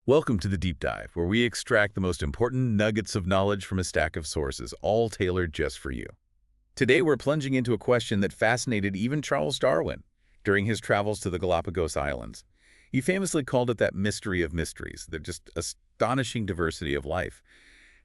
Welcome to the Deep Dive, where we extract the most important nuggets of knowledge from a stack of sources, all tailored just for you. Today, we're plunging into a question that fascinated even Charles Darwin during his travels to the Galápagos Islands. He famously called it that mystery of mysteries, the just astonishing diversity of life.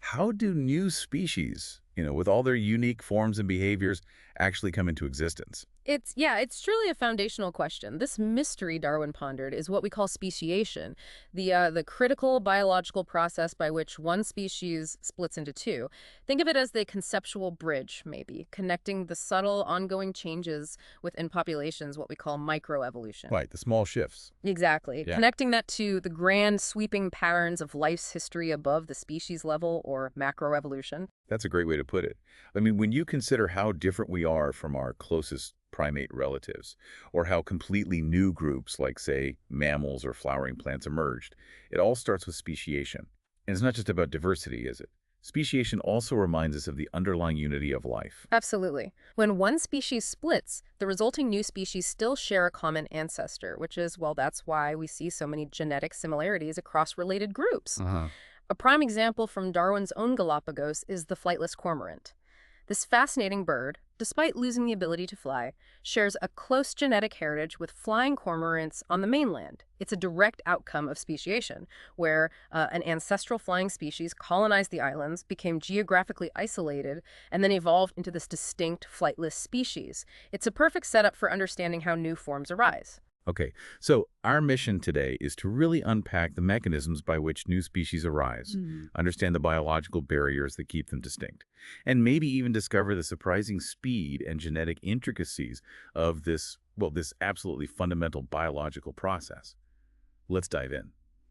How do new species, with all their unique forms and behaviors, actually come into existence? It's truly a foundational question. This mystery Darwin pondered is what we call speciation, the critical biological process by which one species splits into two. Think of it as the conceptual bridge, maybe, connecting the subtle, ongoing changes within populations, what we call microevolution. Right, the small shifts. Exactly. Yeah. Connecting that to the grand, sweeping patterns of life's history above the species level, or macroevolution. That's a great way to put it. I mean, when you consider how different we are from our closest primate relatives, or how completely new groups like, say, mammals or flowering plants emerged, it all starts with speciation. And it's not just about diversity, is it? Speciation also reminds us of the underlying unity of life. Absolutely. When one species splits, the resulting new species still share a common ancestor, which is, well, that's why we see so many genetic similarities across related groups. Uh-huh. A prime example from Darwin's own Galápagos is the flightless cormorant. This fascinating bird, despite losing the ability to fly, shares a close genetic heritage with flying cormorants on the mainland. It's a direct outcome of speciation, where an ancestral flying species colonized the islands, became geographically isolated, and then evolved into this distinct flightless species. It's a perfect setup for understanding how new forms arise. Okay, so our mission today is to really unpack the mechanisms by which new species arise, understand the biological barriers that keep them distinct, and maybe even discover the surprising speed and genetic intricacies of this absolutely fundamental biological process. Let's dive in.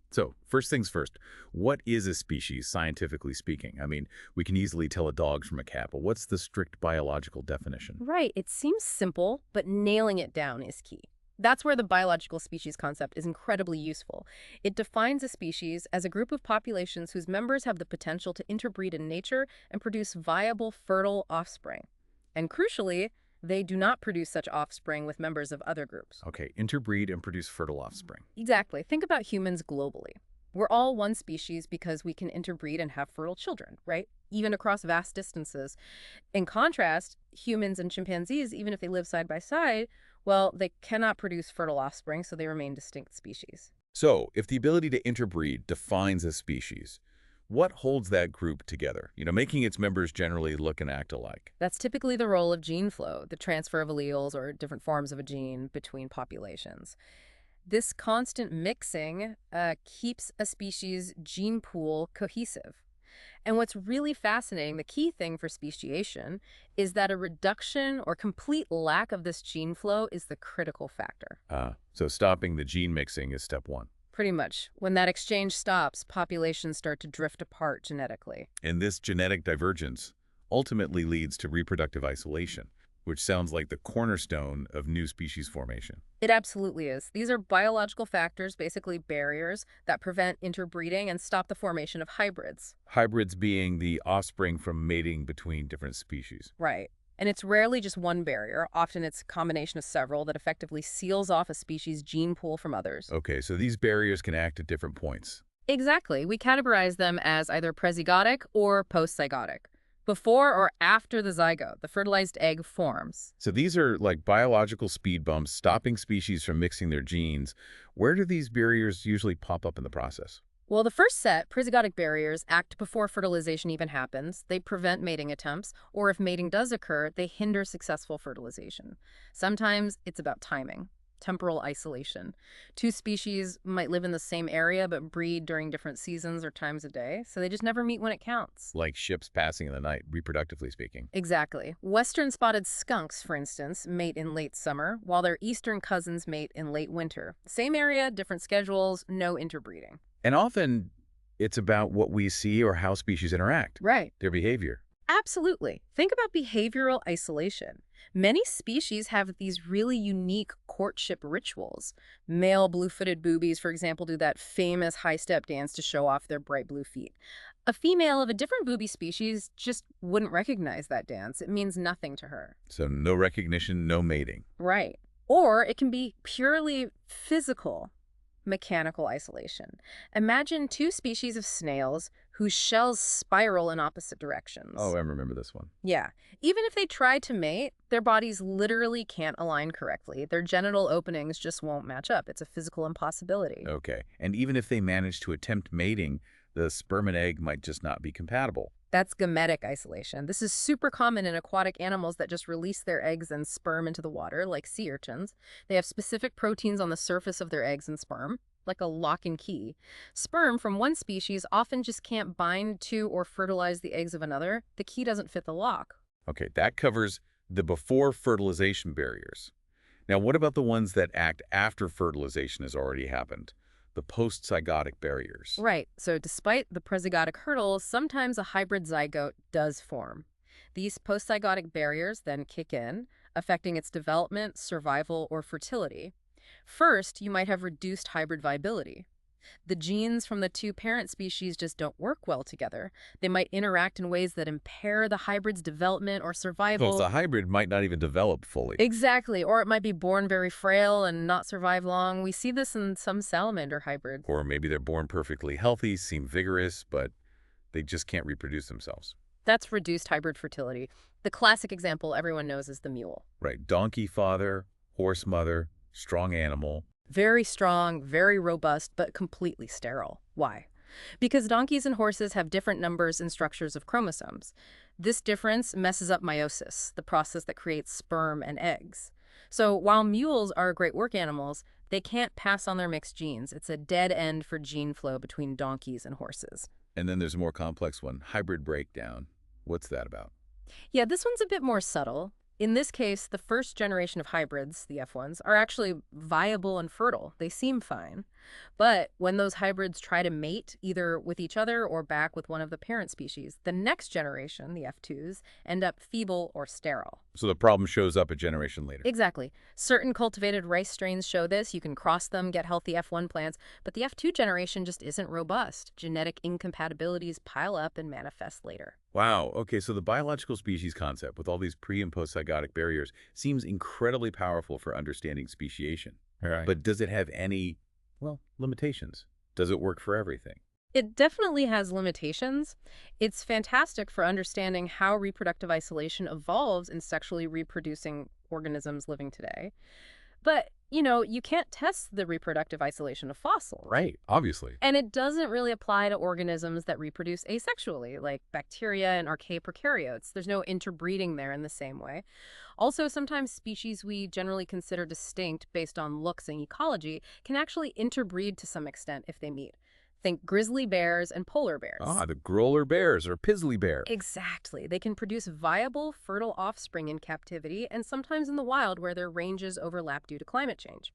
So, first things first, what is a species, scientifically speaking? I mean, we can easily tell a dog from a cat, but what's the strict biological definition? Right, it seems simple, but nailing it down is key. That's where the biological species concept is incredibly useful. It defines a species as a group of populations whose members have the potential to interbreed in nature and produce viable, fertile offspring. And crucially, they do not produce such offspring with members of other groups. Okay, interbreed and produce fertile offspring. Exactly. Think about humans globally. We're all one species because we can interbreed and have fertile children, right? Even across vast distances. In contrast, humans and chimpanzees, even if they live side by side, well, they cannot produce fertile offspring, so they remain distinct species. So, if the ability to interbreed defines a species, what holds that group together? Making its members generally look and act alike. That's typically the role of gene flow, the transfer of alleles or different forms of a gene between populations. This constant mixing keeps a species' gene pool cohesive. And what's really fascinating, the key thing for speciation, is that a reduction or complete lack of this gene flow is the critical factor. So stopping the gene mixing is step one. Pretty much. When that exchange stops, populations start to drift apart genetically. And this genetic divergence ultimately leads to reproductive isolation, which sounds like the cornerstone of new species formation. It absolutely is. These are biological factors, basically barriers, that prevent interbreeding and stop the formation of hybrids. Hybrids being the offspring from mating between different species. Right. And it's rarely just one barrier. Often it's a combination of several that effectively seals off a species' gene pool from others. Okay, so these barriers can act at different points. Exactly. We categorize them as either prezygotic or postzygotic. Before or after the zygote, the fertilized egg forms. So these are like biological speed bumps, stopping species from mixing their genes. Where do these barriers usually pop up in the process? Well, the first set, prezygotic barriers, act before fertilization even happens. They prevent mating attempts, or if mating does occur, they hinder successful fertilization. Sometimes it's about timing. Temporal isolation. Two species might live in the same area but breed during different seasons or times of day, so they just never meet when it counts. Like ships passing in the night, reproductively speaking. Exactly. Western spotted skunks, for instance, mate in late summer, while their eastern cousins mate in late winter. Same area, different schedules, no interbreeding. And often it's about what we see or how species interact. Right. Their behavior. Absolutely. Think about behavioral isolation. Many species have these really unique courtship rituals. Male blue-footed boobies, for example, do that famous high-step dance to show off their bright blue feet. A female of a different booby species just wouldn't recognize that dance. It means nothing to her. So no recognition, no mating. Right. Or it can be purely physical. Mechanical isolation. Imagine two species of snails whose shells spiral in opposite Oh, directions. I remember this one. Yeah. Even if they try to mate, their bodies literally can't align correctly. Their genital openings just won't match up. It's a physical impossibility. Okay. And even if they manage to attempt mating, the sperm and egg might just not be compatible. That's gametic isolation. This is super common in aquatic animals that just release their eggs and sperm into the water, like sea urchins. They have specific proteins on the surface of their eggs and sperm, like a lock and key. Sperm from one species often just can't bind to or fertilize the eggs of another. The key doesn't fit the lock. Okay, that covers the before fertilization barriers. Now, what about the ones that act after fertilization has already happened? The postzygotic barriers. Right, so despite the prezygotic hurdles, sometimes a hybrid zygote does form. These postzygotic barriers then kick in, affecting its development, survival, or fertility. First, you might have reduced hybrid viability. The genes from the two parent species just don't work well together. They might interact in ways that impair the hybrid's development or So survival. the hybrid might not even develop fully. Exactly, or it might be born very frail and not survive long. We see this in some salamander hybrids. Or maybe they're born perfectly healthy, seem vigorous, but they just can't reproduce themselves. That's reduced hybrid fertility. The classic example everyone knows is the mule. Right, donkey father, horse mother, strong animal. Very strong, very robust, but completely sterile. Why? Because donkeys and horses have different numbers and structures of chromosomes. This difference messes up meiosis, the process that creates sperm and eggs. So while mules are great work animals, they can't pass on their mixed genes. It's a dead end for gene flow between donkeys and horses. And then there's a more complex one, hybrid breakdown. What's that about? Yeah, this one's a bit more subtle. In this case, the first generation of hybrids, the F1s, are actually viable and fertile. They seem fine. But when those hybrids try to mate, either with each other or back with one of the parent species, the next generation, the F2s, end up feeble or sterile. So the problem shows up a generation later. Exactly. Certain cultivated rice strains show this. You can cross them, get healthy F1 plants, but the F2 generation just isn't robust. Genetic incompatibilities pile up and manifest later. Wow, okay, so the biological species concept with all these pre- and postzygotic barriers seems incredibly powerful for understanding speciation. Right. But does it have any, well, limitations? Does it work for everything? It definitely has limitations. It's fantastic for understanding how reproductive isolation evolves in sexually reproducing organisms living today. But, you can't test the reproductive isolation of fossils. Right, obviously. And it doesn't really apply to organisms that reproduce asexually, like bacteria and archaic prokaryotes. There's no interbreeding there in the same way. Also, sometimes species we generally consider distinct based on looks and ecology can actually interbreed to some extent if they meet. Think grizzly bears and polar bears. Ah, the Growler bears or Pizzly bear. Exactly. They can produce viable, fertile offspring in captivity and sometimes in the wild where their ranges overlap due to climate change.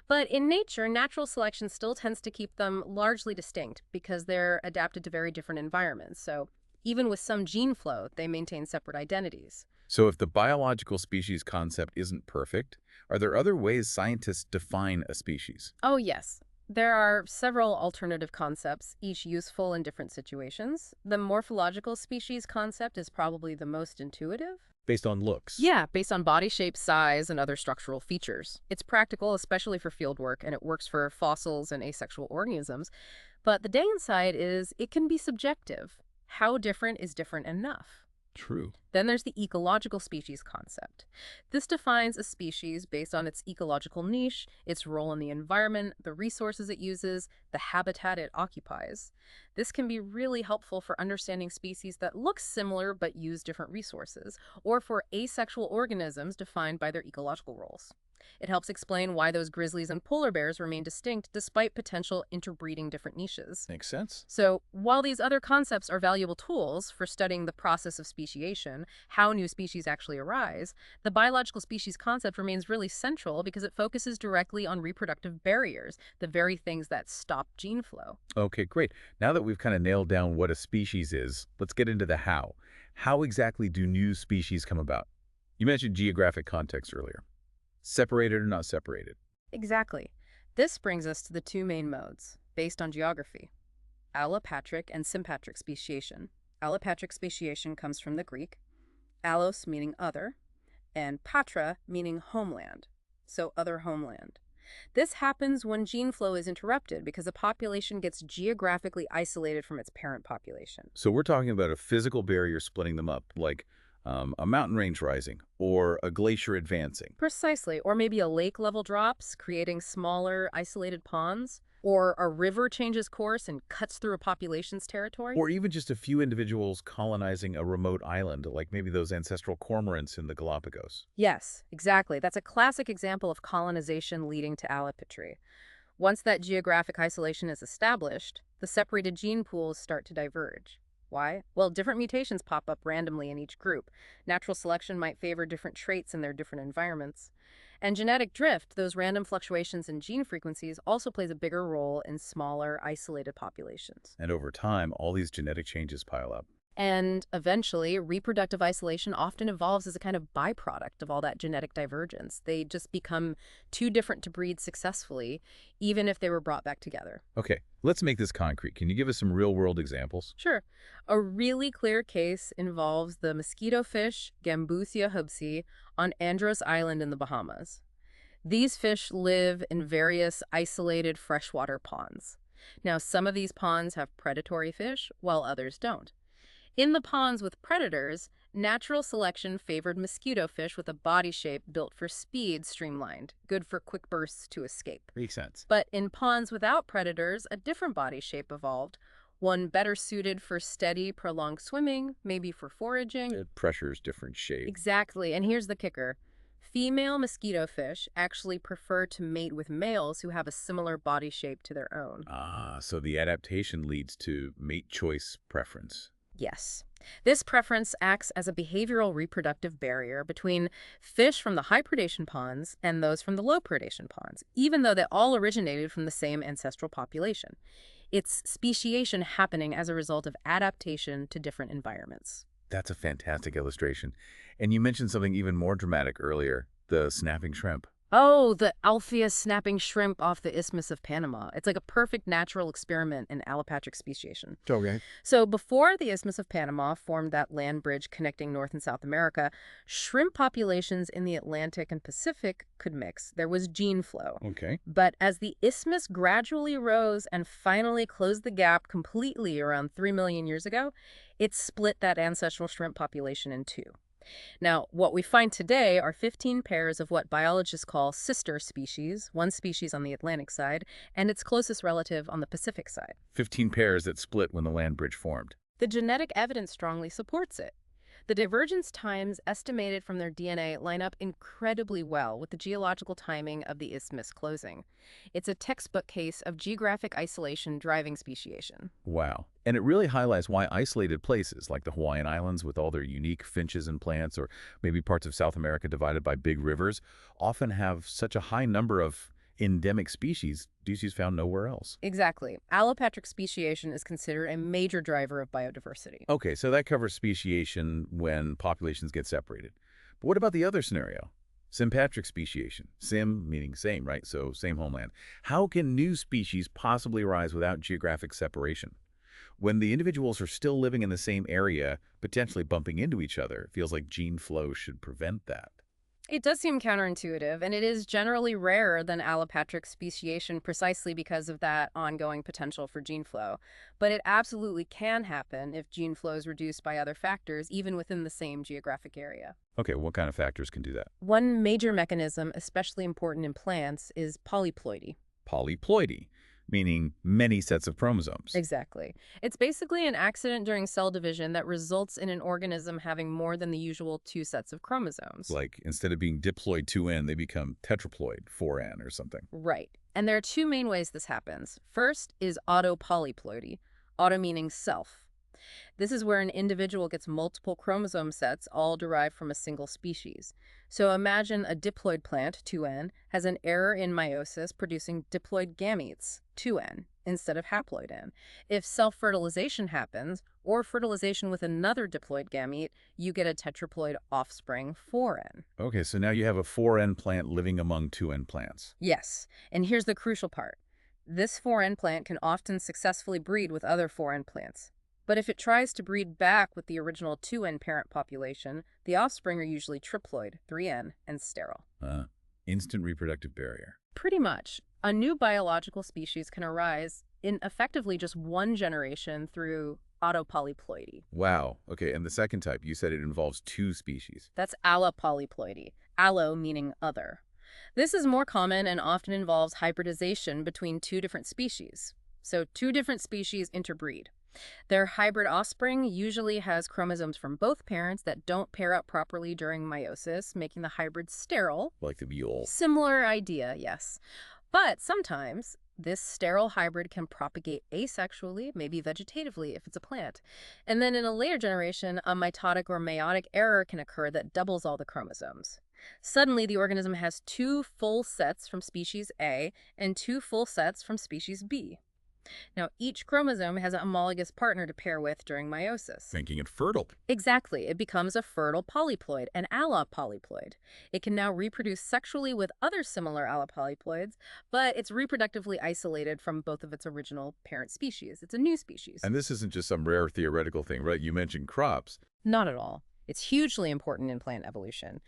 But in nature, natural selection still tends to keep them largely distinct because they're adapted to very different environments. So even with some gene flow, they maintain separate identities. So if the biological species concept isn't perfect, are there other ways scientists define a species? Oh, yes. There are several alternative concepts, each useful in different situations. The morphological species concept is probably the most intuitive. Based on looks? Yeah, based on body shape, size, and other structural features. It's practical, especially for fieldwork, and it works for fossils and asexual organisms. But the downside is it can be subjective. How different is different enough? True. Then there's the ecological species concept. This defines a species based on its ecological niche, its role in the environment, the resources it uses, the habitat it occupies. This can be really helpful for understanding species that look similar but use different resources, or for asexual organisms defined by their ecological roles. It helps explain why those grizzlies and polar bears remain distinct despite potential interbreeding different niches. Makes sense. So, while these other concepts are valuable tools for studying the process of speciation, how new species actually arise, the biological species concept remains really central because it focuses directly on reproductive barriers, the very things that stop gene flow. Okay, great. Now that we've kind of nailed down what a species is, let's get into the how. How exactly do new species come about? You mentioned geographic context earlier. Separated or not separated? Exactly. This brings us to the two main modes, based on geography: allopatric and sympatric speciation. Allopatric speciation comes from the Greek, allos meaning other, and patra meaning homeland, so other homeland. This happens when gene flow is interrupted because a population gets geographically isolated from its parent population. So we're talking about a physical barrier splitting them up, like a mountain range rising or a glacier advancing. Precisely. Or maybe a lake level drops, creating smaller, isolated ponds. Or a river changes course and cuts through a population's territory. Or even just a few individuals colonizing a remote island, like maybe those ancestral cormorants in the Galápagos. Yes, exactly. That's a classic example of colonization leading to allopatriy. Once that geographic isolation is established, the separated gene pools start to diverge. Why? Well, different mutations pop up randomly in each group. Natural selection might favor different traits in their different environments. And genetic drift, those random fluctuations in gene frequencies, also plays a bigger role in smaller, isolated populations. And over time, all these genetic changes pile up. And eventually, reproductive isolation often evolves as a kind of byproduct of all that genetic divergence. They just become too different to breed successfully, even if they were brought back together. Okay, let's make this concrete. Can you give us some real-world examples? Sure. A really clear case involves the mosquito fish Gambusia hubsi on Andros Island in the Bahamas. These fish live in various isolated freshwater ponds. Now, some of these ponds have predatory fish, while others don't. In the ponds with predators, natural selection favored mosquito fish with a body shape built for speed streamlined, good for quick bursts to escape. Makes sense. But in ponds without predators, a different body shape evolved, one better suited for steady, prolonged swimming, maybe for foraging. Pressure's different shape. Exactly, and here's the kicker. Female mosquito fish actually prefer to mate with males who have a similar body shape to their own. So the adaptation leads to mate choice preference. Yes. This preference acts as a behavioral reproductive barrier between fish from the high predation ponds and those from the low predation ponds, even though they all originated from the same ancestral population. It's speciation happening as a result of adaptation to different environments. That's a fantastic illustration. And you mentioned something even more dramatic earlier, the snapping shrimp. Oh, the Alpheus snapping shrimp off the Isthmus of Panama. It's like a perfect natural experiment in allopatric speciation. Okay. So before the Isthmus of Panama formed that land bridge connecting North and South America, shrimp populations in the Atlantic and Pacific could mix. There was gene flow. Okay. But as the isthmus gradually rose and finally closed the gap completely around 3 million years ago, it split that ancestral shrimp population in two. Now, what we find today are 15 pairs of what biologists call sister species, one species on the Atlantic side, and its closest relative on the Pacific side. 15 pairs that split when the land bridge formed. The genetic evidence strongly supports it. The divergence times estimated from their DNA line up incredibly well with the geological timing of the isthmus closing. It's a textbook case of geographic isolation driving speciation. Wow. And it really highlights why isolated places like the Hawaiian Islands with all their unique finches and plants, or maybe parts of South America divided by big rivers, often have such a high number of endemic species found nowhere else. Exactly. Allopatric speciation is considered a major driver of biodiversity. Okay, so that covers speciation when populations get separated. But what about the other scenario? Sympatric speciation. Sim meaning same, right? So same homeland. How can new species possibly arise without geographic separation? When the individuals are still living in the same area, potentially bumping into each other, it feels like gene flow should prevent that. It does seem counterintuitive, and it is generally rarer than allopatric speciation precisely because of that ongoing potential for gene flow. But it absolutely can happen if gene flow is reduced by other factors, even within the same geographic area. Okay, what kind of factors can do that? One major mechanism, especially important in plants, is polyploidy. Polyploidy, meaning many sets of chromosomes. Exactly. It's basically an accident during cell division that results in an organism having more than the usual 2 sets of chromosomes. Like, instead of being diploid 2N, they become tetraploid 4N or something. Right. And there are 2 main ways this happens. First is autopolyploidy, auto meaning self. This is where an individual gets multiple chromosome sets, all derived from a single species. So imagine a diploid plant, 2N, has an error in meiosis producing diploid gametes, 2N, instead of haploid N. If self-fertilization happens, or fertilization with another diploid gamete, you get a tetraploid offspring, 4N. Okay, so now you have a 4N plant living among 2N plants. Yes, and here's the crucial part. This 4N plant can often successfully breed with other 4N plants. But if it tries to breed back with the original 2N parent population, the offspring are usually triploid, 3N, and sterile. Instant reproductive barrier. Pretty much. A new biological species can arise in effectively just one generation through autopolyploidy. Wow. Okay, and the second type, you said it involves two species. That's allopolyploidy. Allo meaning other. This is more common and often involves hybridization between two different species. So two different species interbreed. Their hybrid offspring usually has chromosomes from both parents that don't pair up properly during meiosis, making the hybrid sterile. Like the mule. Similar idea, yes. But sometimes this sterile hybrid can propagate asexually, maybe vegetatively if it's a plant. And then in a later generation, a mitotic or meiotic error can occur that doubles all the chromosomes. Suddenly, the organism has two full sets from species A and two full sets from species B. Now, each chromosome has a homologous partner to pair with during meiosis. Making it fertile. Exactly. It becomes a fertile polyploid, an allopolyploid. It can now reproduce sexually with other similar allopolyploids, but it's reproductively isolated from both of its original parent species. It's a new species. And this isn't just some rare theoretical thing, right? You mentioned crops. Not at all. It's hugely important in plant evolution.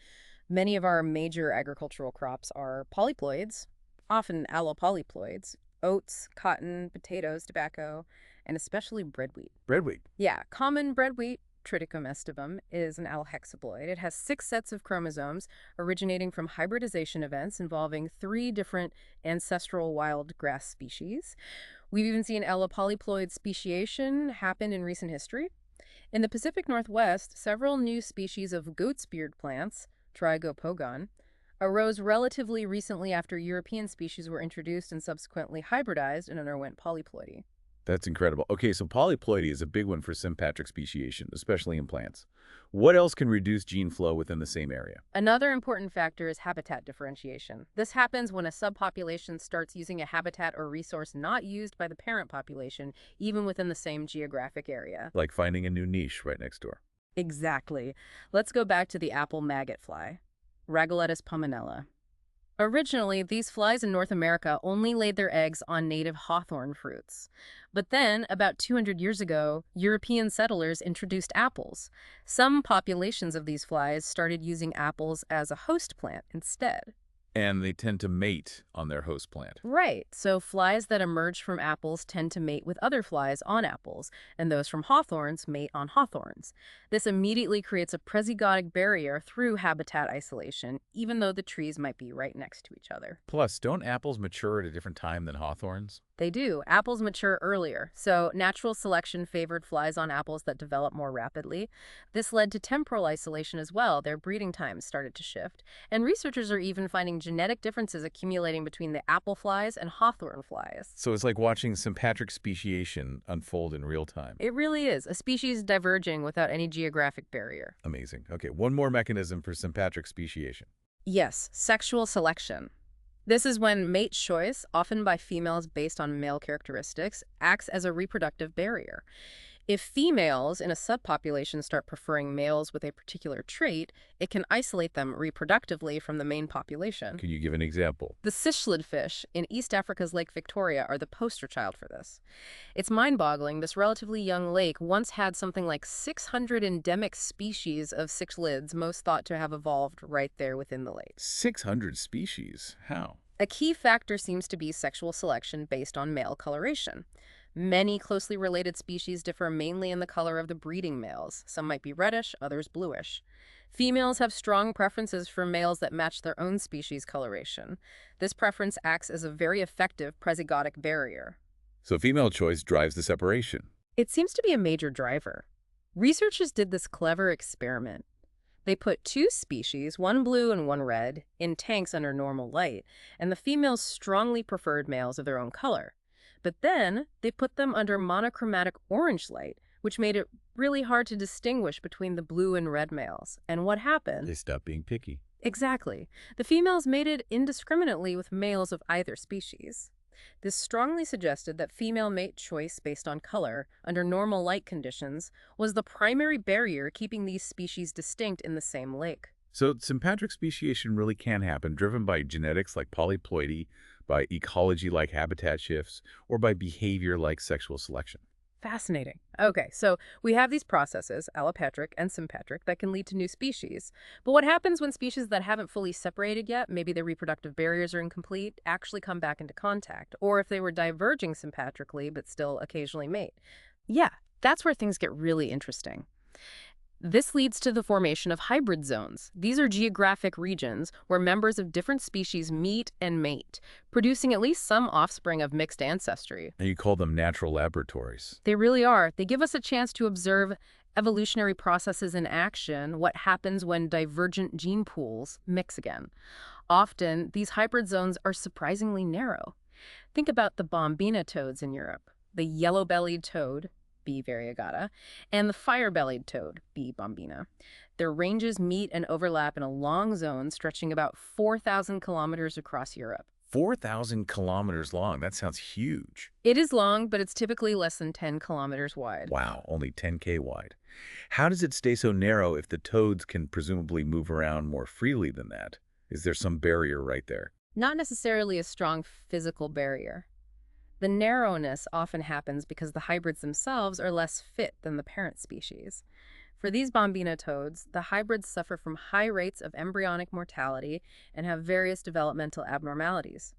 Many of our major agricultural crops are polyploids, often allopolyploids. Oats, cotton, potatoes, tobacco, and especially bread wheat. Bread wheat. Yeah, common bread wheat, Triticum estivum, is an allohexaploid. It has 6 sets of chromosomes originating from hybridization events involving 3 different ancestral wild grass species. We've even seen allopolyploid speciation happen in recent history. In the Pacific Northwest, several new species of goat's beard plants, Trigopogon, arose relatively recently after European species were introduced and subsequently hybridized and underwent polyploidy. That's incredible. Okay, so polyploidy is a big one for sympatric speciation, especially in plants. What else can reduce gene flow within the same area? Another important factor is habitat differentiation. This happens when a subpopulation starts using a habitat or resource not used by the parent population, even within the same geographic area. Like finding a new niche right next door. Exactly. Let's go back to the apple maggot fly. Raguletus pomonella. Originally, these flies in North America only laid their eggs on native hawthorn fruits. But then, about 200 years ago, European settlers introduced apples. Some populations of these flies started using apples as a host plant instead. And they tend to mate on their host plant. Right, so flies that emerge from apples tend to mate with other flies on apples, and those from hawthorns mate on hawthorns. This immediately creates a prezygotic barrier through habitat isolation, even though the trees might be right next to each other. Plus, don't apples mature at a different time than hawthorns? They do. Apples mature earlier, so natural selection favored flies on apples that develop more rapidly. This led to temporal isolation as well. Their breeding times started to shift, and researchers are even finding genetic differences accumulating between the apple flies and hawthorn flies. So it's like watching sympatric speciation unfold in real time. It really is, a species diverging without any geographic barrier. Amazing. Okay, one more mechanism for sympatric speciation. Yes, sexual selection. This is when mate choice, often by females based on male characteristics, acts as a reproductive barrier. If females in a subpopulation start preferring males with a particular trait, it can isolate them reproductively from the main population. Can you give an example? The cichlid fish in East Africa's Lake Victoria are the poster child for this. It's mind-boggling. This relatively young lake once had something like 600 endemic species of cichlids, most thought to have evolved right there within the lake. 600 species? How? A key factor seems to be sexual selection based on male coloration. Many closely related species differ mainly in the color of the breeding males. Some might be reddish, others bluish. Females have strong preferences for males that match their own species coloration. This preference acts as a very effective prezygotic barrier. So female choice drives the separation. It seems to be a major driver. Researchers did this clever experiment. They put 2 species, one blue and one red, in tanks under normal light, and the females strongly preferred males of their own color. But then they put them under monochromatic orange light, which made it really hard to distinguish between the blue and red males. And what happened? They stopped being picky. Exactly. The females mated indiscriminately with males of either species. This strongly suggested that female mate choice based on color, under normal light conditions, was the primary barrier keeping these species distinct in the same lake. So sympatric speciation really can happen, driven by genetics like polyploidy, by ecology like habitat shifts, or by behavior like sexual selection. Fascinating. Okay, so we have these processes, allopatric and sympatric, that can lead to new species. But what happens when species that haven't fully separated yet, maybe their reproductive barriers are incomplete, actually come back into contact? Or if they were diverging sympatrically but still occasionally mate? Yeah, that's where things get really interesting. This leads to the formation of hybrid zones. These are geographic regions where members of different species meet and mate, producing at least some offspring of mixed ancestry. And you call them natural laboratories. They really are. They give us a chance to observe evolutionary processes in action, what happens when divergent gene pools mix again. Often, these hybrid zones are surprisingly narrow. Think about the bombina toads in Europe, the yellow-bellied toad, B. variegata, and the fire-bellied toad, B. bombina. Their ranges meet and overlap in a long zone stretching about 4,000 kilometers across Europe. 4,000 kilometers long. That sounds huge. It is long, but it's typically less than 10 kilometers wide. Wow, only 10K wide. How does it stay so narrow if the toads can presumably move around more freely than that? Is there some barrier right there? Not necessarily a strong physical barrier. The narrowness often happens because the hybrids themselves are less fit than the parent species. For these bombina toads, the hybrids suffer from high rates of embryonic mortality and have various developmental abnormalities.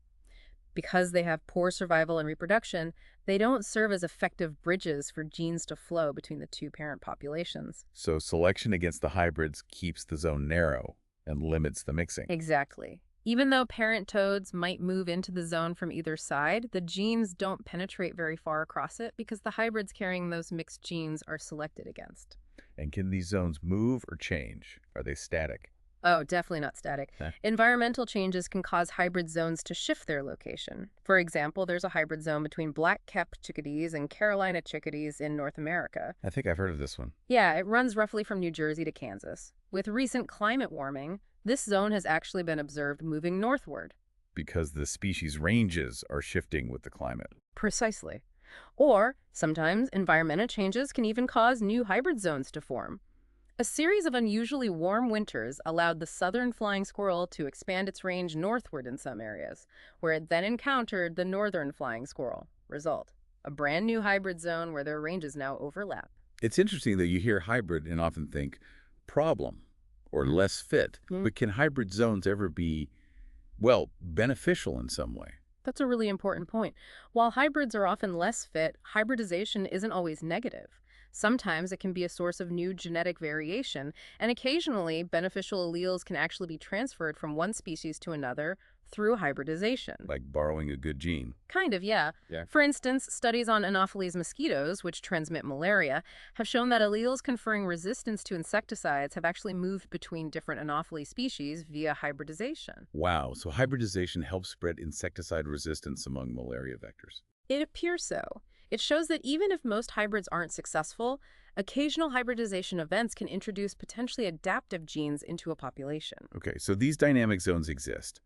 Because they have poor survival and reproduction, they don't serve as effective bridges for genes to flow between the two parent populations. So selection against the hybrids keeps the zone narrow and limits the mixing. Exactly. Even though parent toads might move into the zone from either side, the genes don't penetrate very far across it because the hybrids carrying those mixed genes are selected against. And can these zones move or change? Are they static? Oh, definitely not static. Huh. Environmental changes can cause hybrid zones to shift their location. For example, there's a hybrid zone between black-capped chickadees and Carolina chickadees in North America. I think I've heard of this one. Yeah, it runs roughly from New Jersey to Kansas. With recent climate warming, this zone has actually been observed moving northward. Because the species ranges are shifting with the climate. Precisely. Or, sometimes, environmental changes can even cause new hybrid zones to form. A series of unusually warm winters allowed the southern flying squirrel to expand its range northward in some areas, where it then encountered the northern flying squirrel. Result: a brand new hybrid zone where their ranges now overlap. It's interesting that you hear hybrid and often think problem or less fit. But can hybrid zones ever be, well, beneficial in some way? That's a really important point. While hybrids are often less fit, hybridization isn't always negative. Sometimes it can be a source of new genetic variation, and occasionally beneficial alleles can actually be transferred from one species to another through hybridization. Like borrowing a good gene. Kind of, yeah. For instance, studies on Anopheles mosquitoes, which transmit malaria, have shown that alleles conferring resistance to insecticides have actually moved between different Anopheles species via hybridization. Wow, so hybridization helps spread insecticide resistance among malaria vectors. It appears so. It shows that even if most hybrids aren't successful, occasional hybridization events can introduce potentially adaptive genes into a population. Okay, so these dynamic zones exist.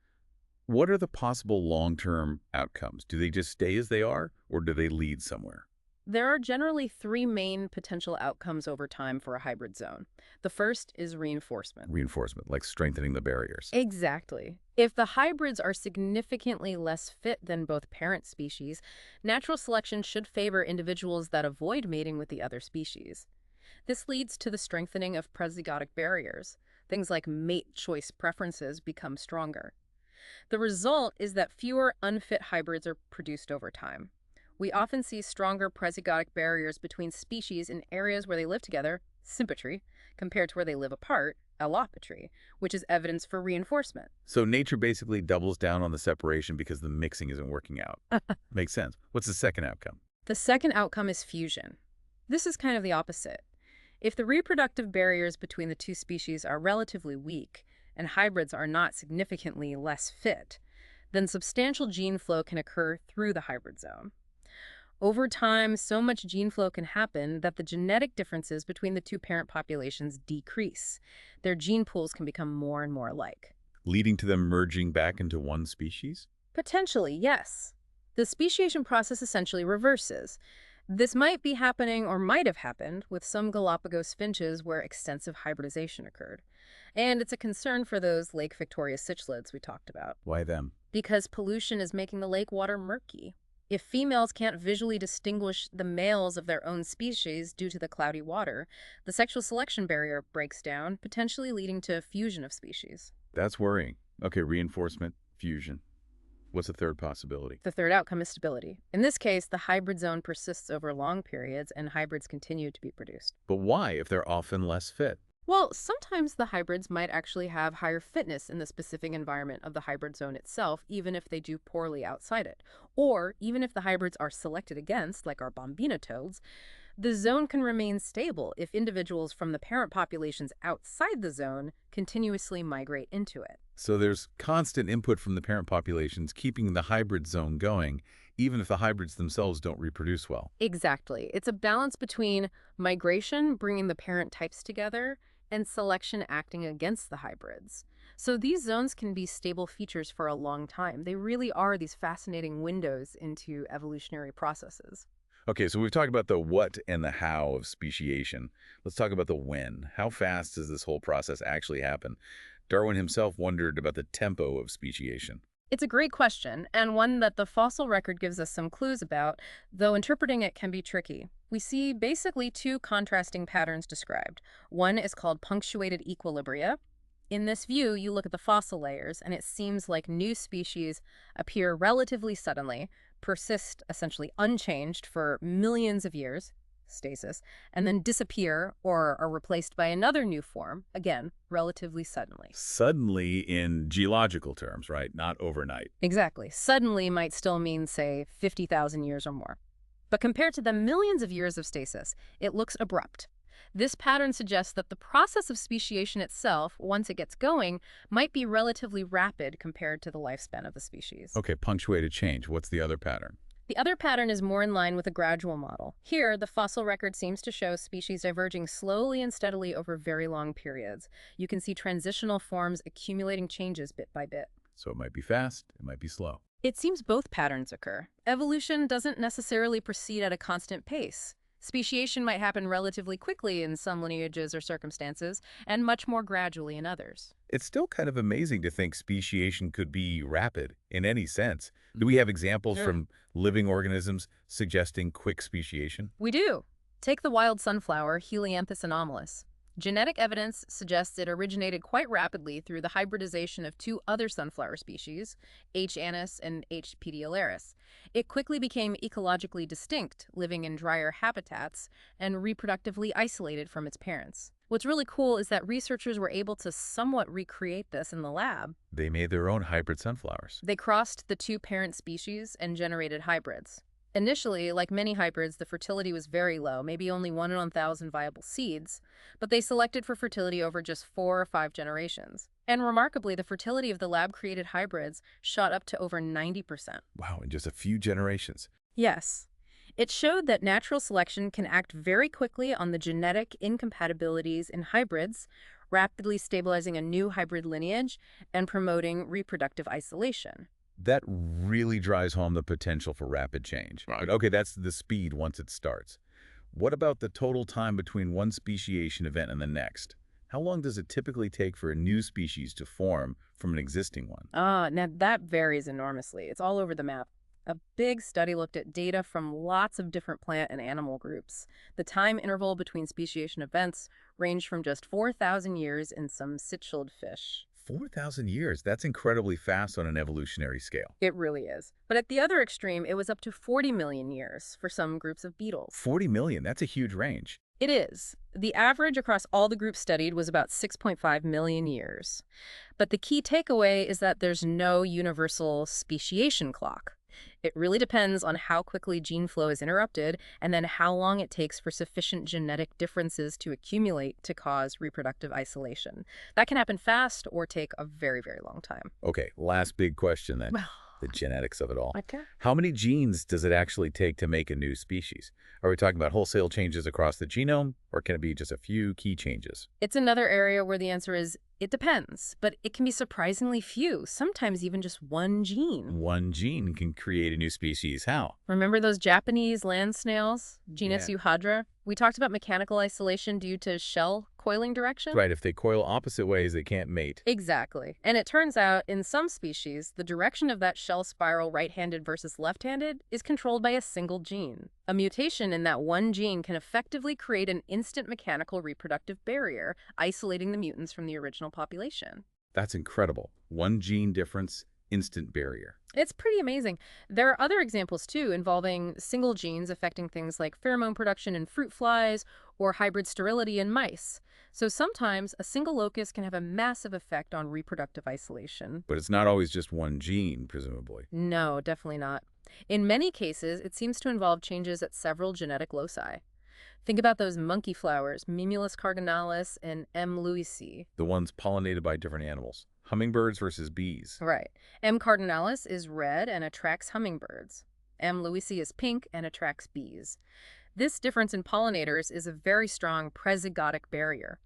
What are the possible long-term outcomes? Do they just stay as they are, or do they lead somewhere? There are generally three main potential outcomes over time for a hybrid zone. The first is reinforcement. Reinforcement, like strengthening the barriers. Exactly. If the hybrids are significantly less fit than both parent species, natural selection should favor individuals that avoid mating with the other species. This leads to the strengthening of prezygotic barriers. Things like mate choice preferences become stronger. The result is that fewer unfit hybrids are produced over time. We often see stronger prezygotic barriers between species in areas where they live together, sympatry, compared to where they live apart, allopatry, which is evidence for reinforcement. So nature basically doubles down on the separation because the mixing isn't working out. Makes sense. What's the second outcome? The second outcome is fusion. This is kind of the opposite. If the reproductive barriers between the two species are relatively weak, and hybrids are not significantly less fit, then substantial gene flow can occur through the hybrid zone. Over time, so much gene flow can happen that the genetic differences between the two parent populations decrease. Their gene pools can become more and more alike. Leading to them merging back into one species? Potentially, yes. The speciation process essentially reverses. This might be happening or might have happened with some Galápagos finches where extensive hybridization occurred. And it's a concern for those Lake Victoria cichlids we talked about. Why them? Because pollution is making the lake water murky. If females can't visually distinguish the males of their own species due to the cloudy water, the sexual selection barrier breaks down, potentially leading to fusion of species. That's worrying. Okay, reinforcement, fusion. What's the third possibility? The third outcome is stability. In this case, the hybrid zone persists over long periods and hybrids continue to be produced. But why if they're often less fit? Well, sometimes the hybrids might actually have higher fitness in the specific environment of the hybrid zone itself, even if they do poorly outside it. Or, even if the hybrids are selected against, like our bambino toads, the zone can remain stable if individuals from the parent populations outside the zone continuously migrate into it. So there's constant input from the parent populations keeping the hybrid zone going, even if the hybrids themselves don't reproduce well. Exactly. It's a balance between migration, bringing the parent types together, and selection acting against the hybrids. So these zones can be stable features for a long time. They really are these fascinating windows into evolutionary processes. Okay, so we've talked about the what and the how of speciation. Let's talk about the when. How fast does this whole process actually happen? Darwin himself wondered about the tempo of speciation. It's a great question, and one that the fossil record gives us some clues about, though interpreting it can be tricky. We see basically two contrasting patterns described. One is called punctuated equilibria. In this view, you look at the fossil layers, and it seems like new species appear relatively suddenly, persist essentially unchanged for millions of years, stasis, and then disappear or are replaced by another new form, again, relatively suddenly. Suddenly in geological terms, right? Not overnight. Exactly. Suddenly might still mean, say, 50,000 years or more. But compared to the millions of years of stasis, it looks abrupt. This pattern suggests that the process of speciation itself, once it gets going, might be relatively rapid compared to the lifespan of the species. Okay, punctuated change. What's the other pattern? The other pattern is more in line with a gradual model. Here, the fossil record seems to show species diverging slowly and steadily over very long periods. You can see transitional forms accumulating changes bit by bit. So it might be fast, it might be slow. It seems both patterns occur. Evolution doesn't necessarily proceed at a constant pace. Speciation might happen relatively quickly in some lineages or circumstances, and much more gradually in others. It's still kind of amazing to think speciation could be rapid in any sense. Do we have examples from living organisms suggesting quick speciation? We do. Take the wild sunflower, Helianthus anomalus. Genetic evidence suggests it originated quite rapidly through the hybridization of two other sunflower species, H. annis and H. petiolaris. It quickly became ecologically distinct, living in drier habitats, and reproductively isolated from its parents. What's really cool is that researchers were able to somewhat recreate this in the lab. They made their own hybrid sunflowers. They crossed the two parent species and generated hybrids. Initially, like many hybrids, the fertility was very low, maybe only 1 in 1,000 viable seeds, but they selected for fertility over just 4 or 5 generations. And remarkably, the fertility of the lab-created hybrids shot up to over 90%. Wow, in just a few generations. Yes. It showed that natural selection can act very quickly on the genetic incompatibilities in hybrids, rapidly stabilizing a new hybrid lineage and promoting reproductive isolation. That really drives home the potential for rapid change. Right. But okay, that's the speed once it starts. What about the total time between one speciation event and the next? How long does it typically take for a new species to form from an existing one? Now that varies enormously. It's all over the map. A big study looked at data from lots of different plant and animal groups. The time interval between speciation events ranged from just 4,000 years in some citschled fish. 4,000 years. That's incredibly fast on an evolutionary scale. It really is. But at the other extreme, it was up to 40 million years for some groups of beetles. 40 million, that's a huge range. It is. The average across all the groups studied was about 6.5 million years. But the key takeaway is that there's no universal speciation clock. It really depends on how quickly gene flow is interrupted and then how long it takes for sufficient genetic differences to accumulate to cause reproductive isolation. That can happen fast or take a very, very long time. Okay, last big question then. The genetics of it all. Okay. How many genes does it actually take to make a new species? Are we talking about wholesale changes across the genome, or can it be just a few key changes? It's another area where the answer is It depends, but it can be surprisingly few, sometimes even just one gene. One gene can create a new species. How? Remember those Japanese land snails, genus Yeah. Euhadra? We talked about mechanical isolation due to shell coiling direction? Right, if they coil opposite ways, they can't mate. Exactly. And it turns out, in some species, the direction of that shell spiral right-handed versus left-handed is controlled by a single gene. A mutation in that one gene can effectively create an instant mechanical reproductive barrier, isolating the mutants from the original population. That's incredible. One gene difference, instant barrier. It's pretty amazing. There are other examples, too, involving single genes affecting things like pheromone production in fruit flies or hybrid sterility in mice. So sometimes a single locus can have a massive effect on reproductive isolation. But it's not always just one gene, presumably. No, definitely not. In many cases, it seems to involve changes at several genetic loci. Think about those monkey flowers, Mimulus cardinalis and M. lewisi. The ones pollinated by different animals. Hummingbirds versus bees. Right. M. cardinalis is red and attracts hummingbirds. M. lewisi is pink and attracts bees. This difference in pollinators is a very strong prezygotic barrier.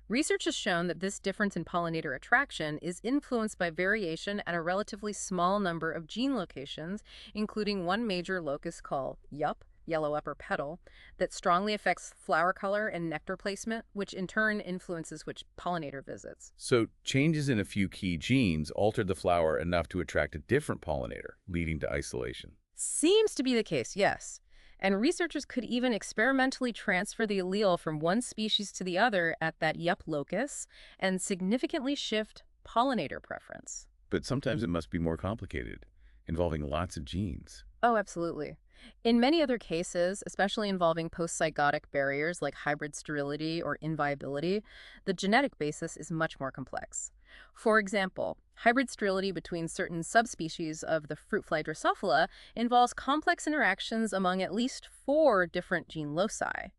Research has shown that this difference in pollinator attraction is influenced by variation at a relatively small number of gene locations, including one major locus called YUP, yellow upper petal, that strongly affects flower color and nectar placement, which in turn influences which pollinator visits. So changes in a few key genes altered the flower enough to attract a different pollinator, leading to isolation. Seems to be the case, yes. And researchers could even experimentally transfer the allele from one species to the other at that yup locus and significantly shift pollinator preference. But sometimes it must be more complicated, involving lots of genes. Oh, absolutely. In many other cases, especially involving postzygotic barriers like hybrid sterility or inviability, the genetic basis is much more complex. For example, hybrid sterility between certain subspecies of the fruit fly Drosophila involves complex interactions among at least 4 different gene loci.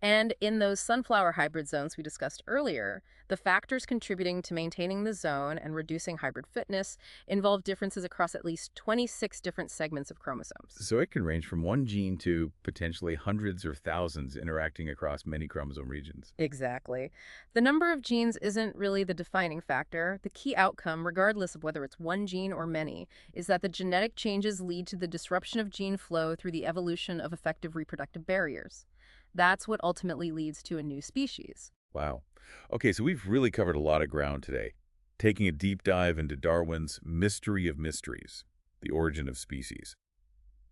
And in those sunflower hybrid zones we discussed earlier, the factors contributing to maintaining the zone and reducing hybrid fitness involve differences across at least 26 different segments of chromosomes. So it can range from one gene to potentially hundreds or thousands interacting across many chromosome regions. Exactly. The number of genes isn't really the defining factor. The key outcome, regardless of whether it's one gene or many, is that the genetic changes lead to the disruption of gene flow through the evolution of effective reproductive barriers. That's what ultimately leads to a new species. Wow. Okay, so we've really covered a lot of ground today, taking a deep dive into Darwin's mystery of mysteries, the origin of species.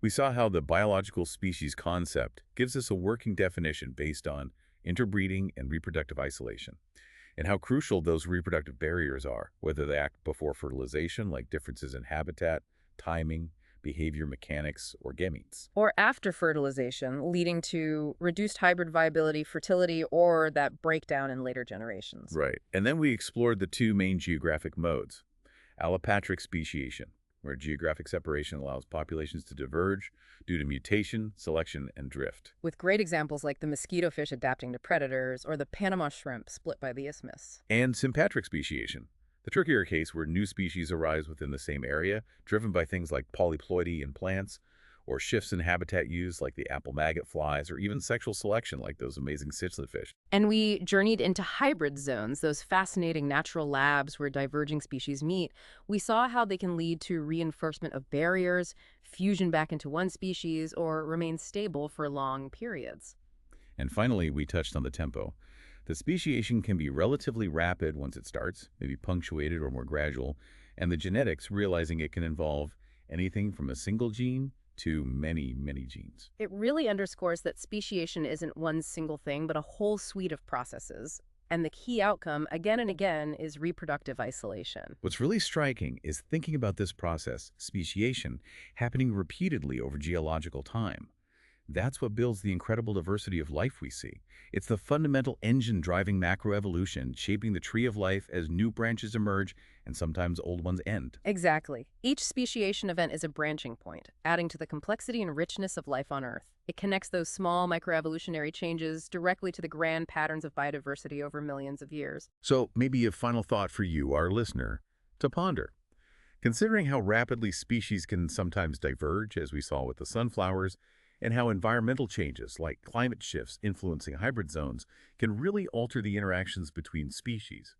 We saw how the biological species concept gives us a working definition based on interbreeding and reproductive isolation, and how crucial those reproductive barriers are, whether they act before fertilization, like differences in habitat, timing, behavior mechanics, or gametes. Or after fertilization, leading to reduced hybrid viability, fertility, or that breakdown in later generations. Right. And then we explored the 2 main geographic modes. Allopatric speciation, where geographic separation allows populations to diverge due to mutation, selection, and drift. With great examples like the mosquito fish adapting to predators or the Panama shrimp split by the isthmus. And sympatric speciation, the trickier case where new species arise within the same area, driven by things like polyploidy in plants, or shifts in habitat use like the apple maggot flies, or even sexual selection like those amazing cichlid fish. And we journeyed into hybrid zones, those fascinating natural labs where diverging species meet. We saw how they can lead to reinforcement of barriers, fusion back into one species, or remain stable for long periods. And finally, we touched on the tempo. The speciation can be relatively rapid once it starts, maybe punctuated or more gradual, and the genetics realizing it can involve anything from a single gene to many, many genes. It really underscores that speciation isn't one single thing, but a whole suite of processes. And the key outcome, again and again, is reproductive isolation. What's really striking is thinking about this process, speciation, happening repeatedly over geological time. That's what builds the incredible diversity of life we see. It's the fundamental engine driving macroevolution, shaping the tree of life as new branches emerge and sometimes old ones end. Exactly. Each speciation event is a branching point, adding to the complexity and richness of life on Earth. It connects those small microevolutionary changes directly to the grand patterns of biodiversity over millions of years. So maybe a final thought for you, our listener, to ponder. Considering how rapidly species can sometimes diverge, as we saw with the sunflowers, and how environmental changes like climate shifts influencing hybrid zones can really alter the interactions between species.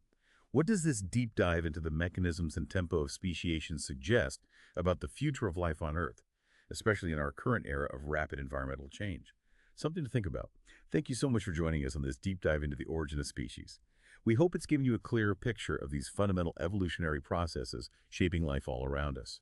What does this deep dive into the mechanisms and tempo of speciation suggest about the future of life on Earth, especially in our current era of rapid environmental change? Something to think about. Thank you so much for joining us on this deep dive into the origin of species. We hope it's given you a clearer picture of these fundamental evolutionary processes shaping life all around us.